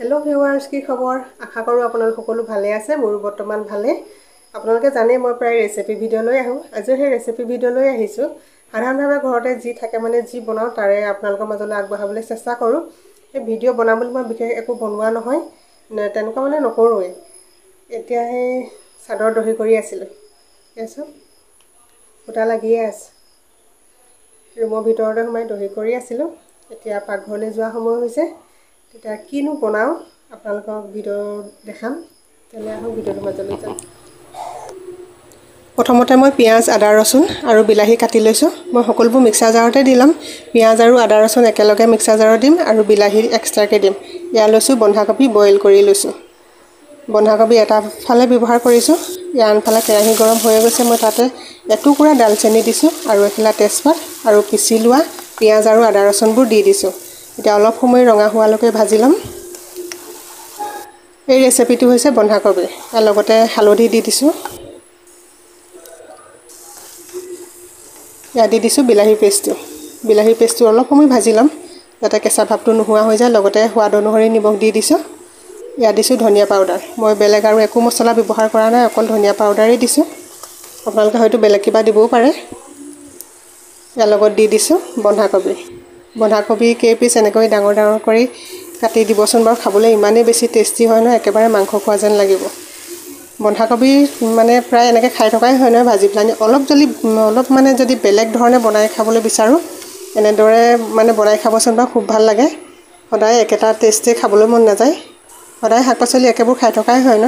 hello viewers কি খবৰ আশা কৰো আপোনালোক সকলো ভালে আছে মোৰ বৰ্তমান ভালে আপোনালোকে জানে মই প্ৰায় ৰেচিপি ভিডিও লৈ আহো আজি হে ৰেচিপি ভিডিও লৈ আহিছো সাধাৰণভাৱে ঘৰতে যি থাকে মানে যি বনাও তাৰে আপোনালোকৰ মাজলৈ আগবঢ়াবলৈ চেষ্টা কৰো এই ভিডিও বনাবলৈ মই বিশেষ একো বনোৱা নহয় তেনেকুৱা মানে নকৰোৱে এতিয়া হে সাদৰ দহি কৰি আছিল এছো উটা লাগিয়ে আছে ৰুমৰ ভিতৰতে সোমাই দহি কৰি আছিল এতিয়া পাকঘৰলৈ যোৱা সময় হৈছে তেতিয়া কিনো বনাও আপোনালোকক ভিডিও দেখাম তেনে আহক ভিডিওৰ মাজলৈ যাম প্ৰথমতে মই পিয়াজ আদা ৰসুন আৰু বিলাহী কাটি লৈছো মই সকলোবোৰ মিক্সাৰ জাৰতে দিলাম পিয়াজ আৰু আদা ৰসুন একেলগে মিক্সাৰ জাৰত দিম আৰু বিলাহী এক্সট্ৰাকে দিম ইয়া লৈছো বন্ধাকবি বইল কৰি লৈছো বন্ধাকবি এটা ফালে ব্যৱহাৰ কৰিছো ইয়াৰ ফালে কেৰাহী গৰম হৈ গৈছে মই তাতে এটুকুৰা ডালচেনি দিছো আৰু এখিলা তেজপাত আৰু পিছি লোৱা পিয়াজ আৰু আদা ৰসুনবোৰ দি দিছো এটা অলপ সময় ৰঙা হোৱালৈকে ভাজি লম এই ৰেচিপিটো হৈছে বন্ধাকবি আৰু লগতে হালধি দি দিছো ইয়া দি দিছো বিলাহী পেষ্টটো অলপ সময় ভাজি লম যাতে কেঁচা ভাৱটো নোহোৱা হৈ যায় লগতে সোৱাদ অনুসৰি নিমখ দি দিছো ইয়া দিছো ধনিয়া পাউডাৰ মই বেলেগ আৰু একো মছলা ব্যৱহাৰ কৰা নাই অকল ধনিয়া পাউডাৰেই দিছো আপোনালোকে হয়তো বেলেগ কিবা দিবও পাৰে ইয়াৰ লগত দি দিছো বন্ধাকবি কেইপিস এনেকৈ ডাঙৰ ডাঙৰ কৰি কাটি দিবচোন বাৰু খাবলৈ ইমানেই বেছি টেষ্টি হয় ন একেবাৰে মাংস খোৱা যেন লাগিব বন্ধাকবি মানে প্ৰায় এনেকৈ খাই থকাই হয় নহয় ভাজি প্লানি অলপ মানে যদি বেলেগ ধৰণে বনাই খাবলৈ বিচাৰো এনেদৰে মানে বনাই খাবচোন বা খুব ভাল লাগে সদায় একেটা টেষ্টে খাবলৈ মন নাযায় সদায় শাক-পাচলি একেবোৰ খাই থকাই হয় ন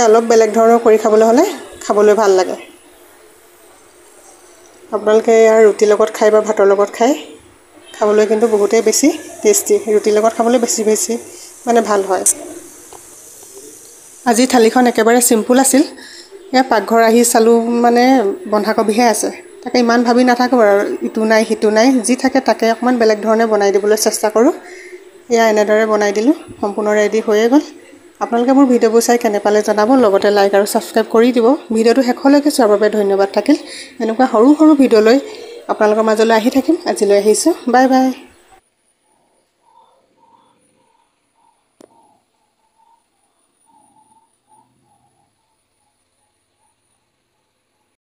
অলপ বেলেগ ধৰণৰ কৰি খাবলৈ হলে খাবলৈ ভাল লাগে আপোনালোকে ইয়াৰ ৰুটি লগত খাই বা ভাতৰ লগত খাই খাবলৈ কিন্তু বহুতেই বেছি টেষ্টি ৰুটি লগত খাবলৈ বেছি মানে ভাল হয় আজি থালিখন একেবাৰে সিম্পল আছিল ইয়া পাকঘৰ আহি চালু মানে বন্ধাকবিহে আছে তাকে ইমান ভাবি নাথাকো আৰু ইটো নাই হিটো নাই যি থাকে তাকে অকমান বেলেগ ধৰণে বনাই দিবলৈ চেষ্টা কৰো ইয়া এনেদৰে বনাই দিলো সম্পূৰ্ণ ৰেডি হৈয়ে গল আপোনালোকে মোৰ ভিডিওবোৰ চাই কেনে পালে জনাব লগতে লাইক আৰু সাবস্ক্ৰাইব কৰি দিব ভিডিওটো শেষলৈকে চোৱাৰ বাবে ধন্যবাদ থাকিল এনেকুৱা সৰু ভিডিও লৈ আপোনালোকৰ মাজলৈ আহি থাকিম আজিলৈ আহিছো বাই বাই